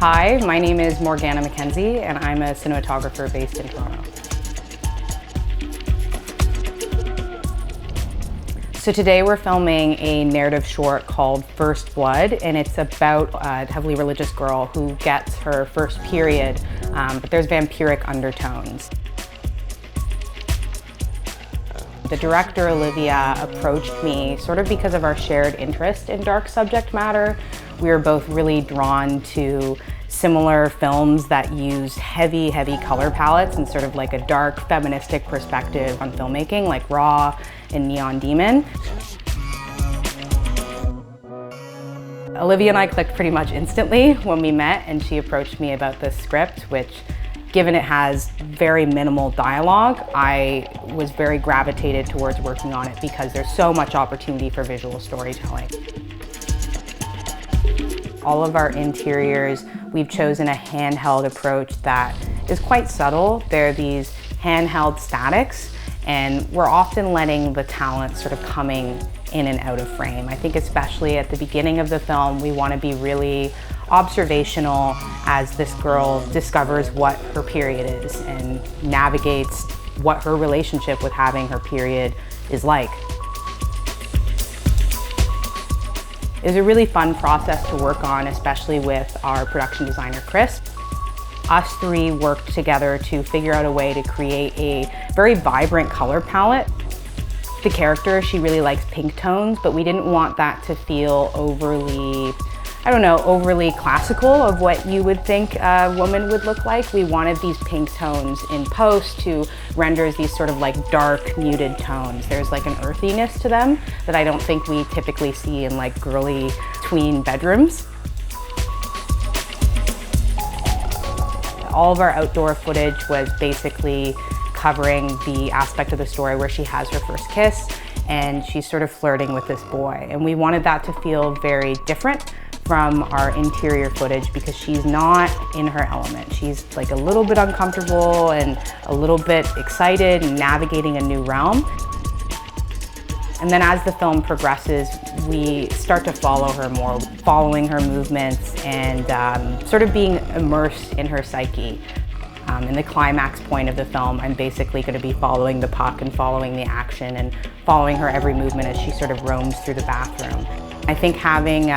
Hi, my name is Morgana Mckenzie and I'm a cinematographer based in Toronto. So today we're filming a narrative short called First Blood, and it's about a heavily religious girl who gets her first period, but there's vampiric undertones. The director, Olivia, approached me sort of because of our shared interest in dark subject matter. We were both really drawn to similar films that use heavy color palettes and sort of like a dark feministic perspective on filmmaking, like Raw and Neon Demon. Olivia and I clicked pretty much instantly when we met, and she approached me about this script, which, given it has very minimal dialogue, I was very gravitated towards working on it because there's so much opportunity for visual storytelling. All of our interiors, we've chosen a handheld approach that is quite subtle. They're these handheld statics, and we're often letting the talent sort of coming in and out of frame. I think especially at the beginning of the film, we want to be really observational as this girl discovers what her period is and navigates what her relationship with having her period is like. It was a really fun process to work on, especially with our production designer, Chris. Us three worked together to figure out a way to create a very vibrant color palette. The character, she really likes pink tones, but we didn't want that to feel overly, overly classical of what you would think a woman would look like. We wanted these pink tones in post to render these sort of like dark, muted tones. There's like an earthiness to them that I don't think we typically see in like girly tween bedrooms. All of our outdoor footage was basically covering the aspect of the story where she has her first kiss and she's sort of flirting with this boy. And we wanted that to feel very different from our interior footage because she's not in her element. She's like a little bit uncomfortable and a little bit excited and navigating a new realm. And then as the film progresses, we start to follow her more, following her movements and sort of being immersed in her psyche. In the climax point of the film, I'm basically going to be following the puck and following the action and following her every movement as she sort of roams through the bathroom. I think having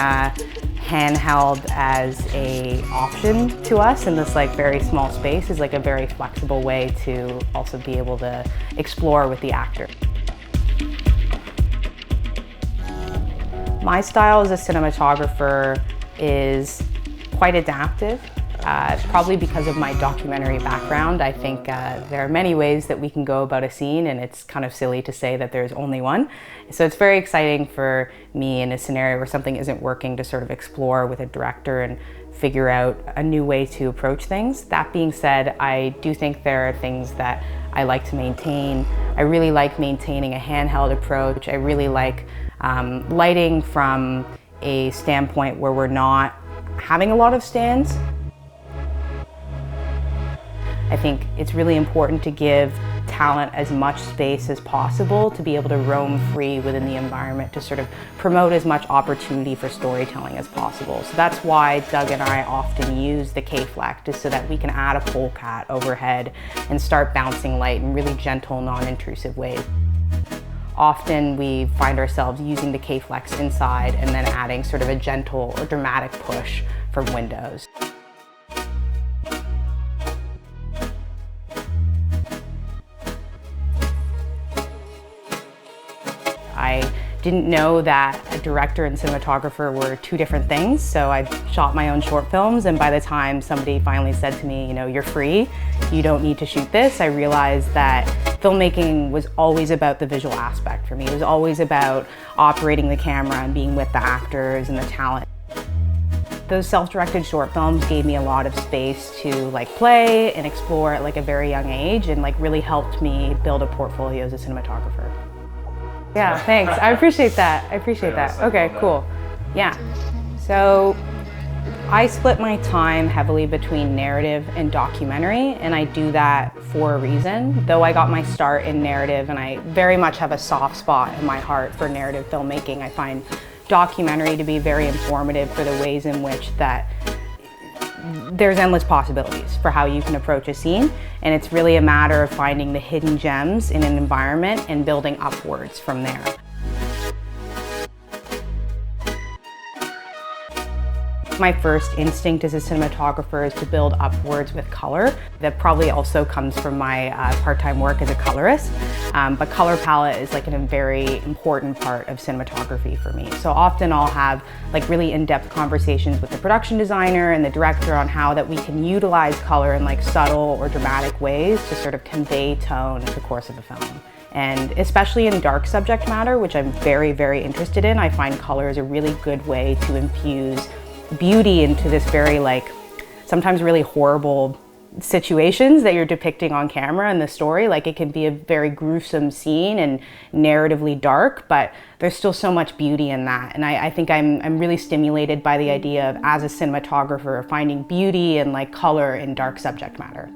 handheld as an option to us in this like very small space is like a very flexible way to also be able to explore with the actor. My style as a cinematographer is quite adaptive. Probably because of my documentary background. I think there are many ways that we can go about a scene, and it's kind of silly to say that there's only one. So it's very exciting for me in a scenario where something isn't working to sort of explore with a director and figure out a new way to approach things. That being said, I do think there are things that I like to maintain. I really like maintaining a handheld approach. I really like lighting from a standpoint where we're not having a lot of stands. I think it's really important to give talent as much space as possible to be able to roam free within the environment to sort of promote as much opportunity for storytelling as possible. So that's why Doug and I often use the K-Flex, just so that we can add a polecat overhead and start bouncing light in really gentle, non-intrusive ways. Often we find ourselves using the K-Flex inside and then adding sort of a gentle or dramatic push from windows. I didn't know that a director and cinematographer were two different things, so I shot my own short films, and by the time somebody finally said to me, you're free, you don't need to shoot this, I realized that filmmaking was always about the visual aspect for me. It was always about operating the camera and being with the actors and the talent. Those self-directed short films gave me a lot of space to like play and explore at like a very young age, and like really helped me build a portfolio as a cinematographer. Yeah, thanks. I appreciate that. Okay, cool. Yeah. So I split my time heavily between narrative and documentary, and I do that for a reason. Though I got my start in narrative, and I very much have a soft spot in my heart for narrative filmmaking, I find documentary to be very informative for the ways in which that there's endless possibilities for how you can approach a scene, and it's really a matter of finding the hidden gems in an environment and building upwards from there. My first instinct as a cinematographer is to build upwards with color. That probably also comes from my part-time work as a colorist, but color palette is like a very important part of cinematography for me. So often I'll have like really in-depth conversations with the production designer and the director on how that we can utilize color in like subtle or dramatic ways to sort of convey tone in the course of the film. And especially in dark subject matter, which I'm very, very interested in, I find color is a really good way to infuse beauty into this very like sometimes really horrible situations that you're depicting on camera in the story. Like it can be a very gruesome scene and narratively dark, but there's still so much beauty in that. And I think I'm really stimulated by the idea of, as a cinematographer, finding beauty and like color in dark subject matter.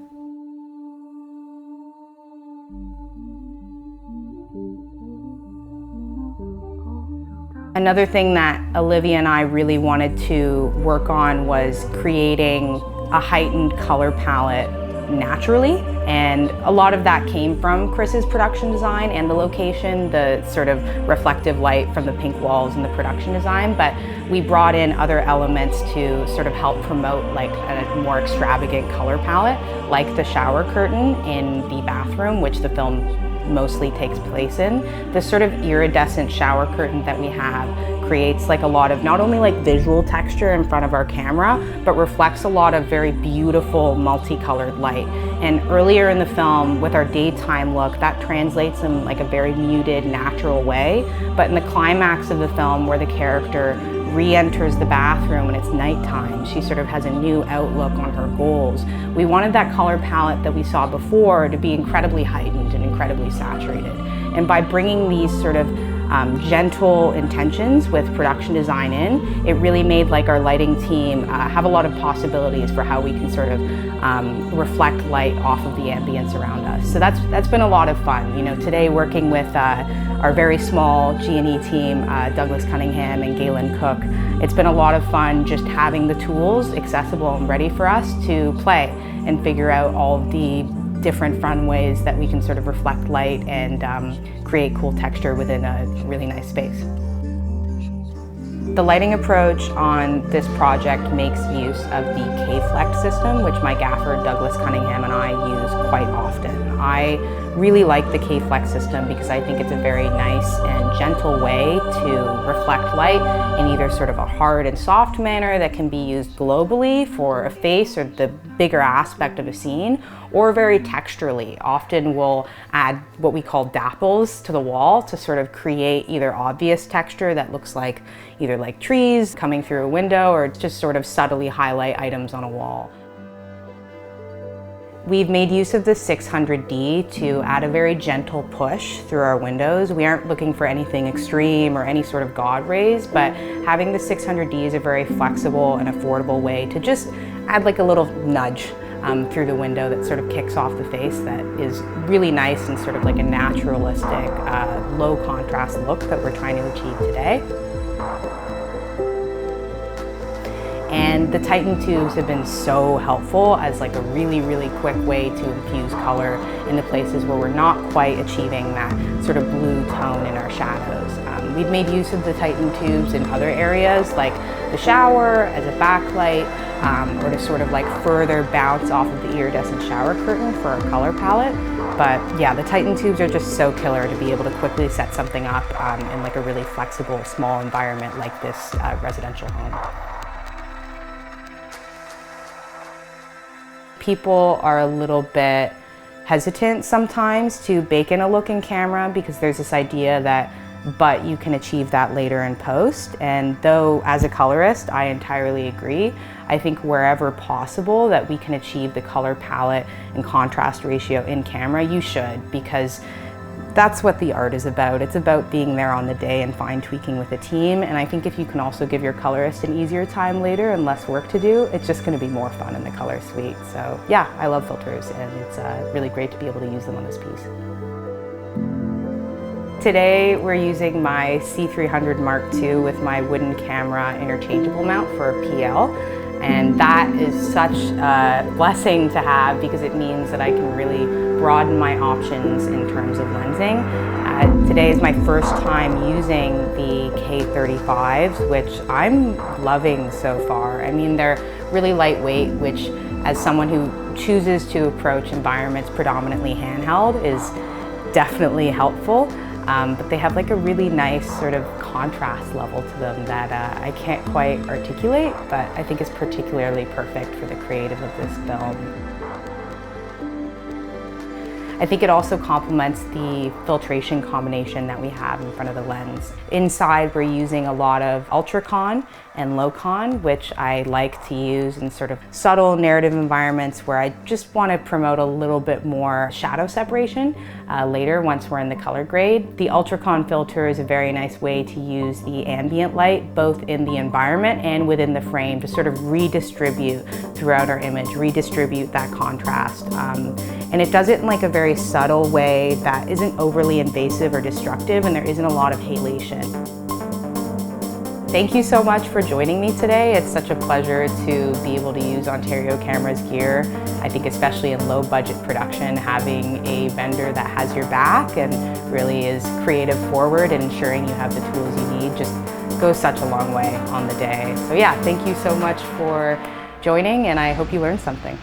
Another thing that Olivia and I really wanted to work on was creating a heightened color palette naturally. And a lot of that came from Chris's production design and the location, the sort of reflective light from the pink walls and the production design. But we brought in other elements to sort of help promote like a more extravagant color palette, like the shower curtain in the bathroom, which the film mostly takes place in. This sort of iridescent shower curtain that we have creates like a lot of not only like visual texture in front of our camera, but reflects a lot of very beautiful multicolored light. And earlier in the film with our daytime look, that translates in like a very muted, natural way. But in the climax of the film, where the character re-enters the bathroom and it's nighttime, she sort of has a new outlook on her goals. We wanted that color palette that we saw before to be incredibly heightened and incredibly saturated. And by bringing these sort of gentle intentions with production design in, it really made like our lighting team have a lot of possibilities for how we can sort of reflect light off of the ambience around us. So that's been a lot of fun. You know, today working with our very small G&E team, Douglas Cunningham and Galen Cook, it's been a lot of fun just having the tools accessible and ready for us to play and figure out all of the different fun ways that we can sort of reflect light and create cool texture within a really nice space. The lighting approach on this project makes use of the K-Flex system, which my gaffer Douglas Cunningham and I use quite often. I really like the K-Flex system because I think it's a very nice and gentle way to reflect light in either sort of a hard and soft manner that can be used globally for a face or the bigger aspect of a scene, or very texturally. Often we'll add what we call dapples to the wall to sort of create either obvious texture that looks like either like trees coming through a window, or just sort of subtly highlight items on a wall. We've made use of the 600D to add a very gentle push through our windows. We aren't looking for anything extreme or any sort of God rays, but having the 600D is a very flexible and affordable way to just add like a little nudge through the window that sort of kicks off the face that is really nice and sort of like a naturalistic, low contrast look that we're trying to achieve today. And the Titan tubes have been so helpful as like a really, really quick way to infuse color in the places where we're not quite achieving that sort of blue tone in our shadows. We've made use of the Titan tubes in other areas like the shower as a backlight, or to sort of like further bounce off of the iridescent shower curtain for our color palette. But yeah, the Titan tubes are just so killer to be able to quickly set something up in like a really flexible, small environment like this residential home. People are a little bit hesitant sometimes to bake in a look in camera because there's this idea that, but you can achieve that later in post. And though as a colorist, I entirely agree. I think wherever possible that we can achieve the color palette and contrast ratio in camera, you should, because that's what the art is about. It's about being there on the day and fine tweaking with a team. And I think if you can also give your colorist an easier time later and less work to do, it's just going to be more fun in the color suite. So yeah, I love filters, and it's really great to be able to use them on this piece. Today we're using my C300 Mark II with my wooden camera interchangeable mount for a PL. And that is such a blessing to have because it means that I can really broaden my options in terms of lensing. Today is my first time using the K35s, which I'm loving so far. I mean, they're really lightweight, which as someone who chooses to approach environments predominantly handheld is definitely helpful. But they have like a really nice sort of contrast level to them that I can't quite articulate, but I think is particularly perfect for the creative of this film. I think it also complements the filtration combination that we have in front of the lens. Inside, we're using a lot of ultra-con and low-con, which I like to use in sort of subtle narrative environments where I just want to promote a little bit more shadow separation later once we're in the color grade. The ultra-con filter is a very nice way to use the ambient light both in the environment and within the frame to sort of redistribute throughout our image, redistribute that contrast. And it does it in like a very subtle way that isn't overly invasive or destructive, and there isn't a lot of halation. Thank you so much for joining me today. It's such a pleasure to be able to use Ontario Camera's gear. I think especially in low budget production, having a vendor that has your back and really is creative forward and ensuring you have the tools you need just goes such a long way on the day. So yeah, thank you so much for joining, and I hope you learned something.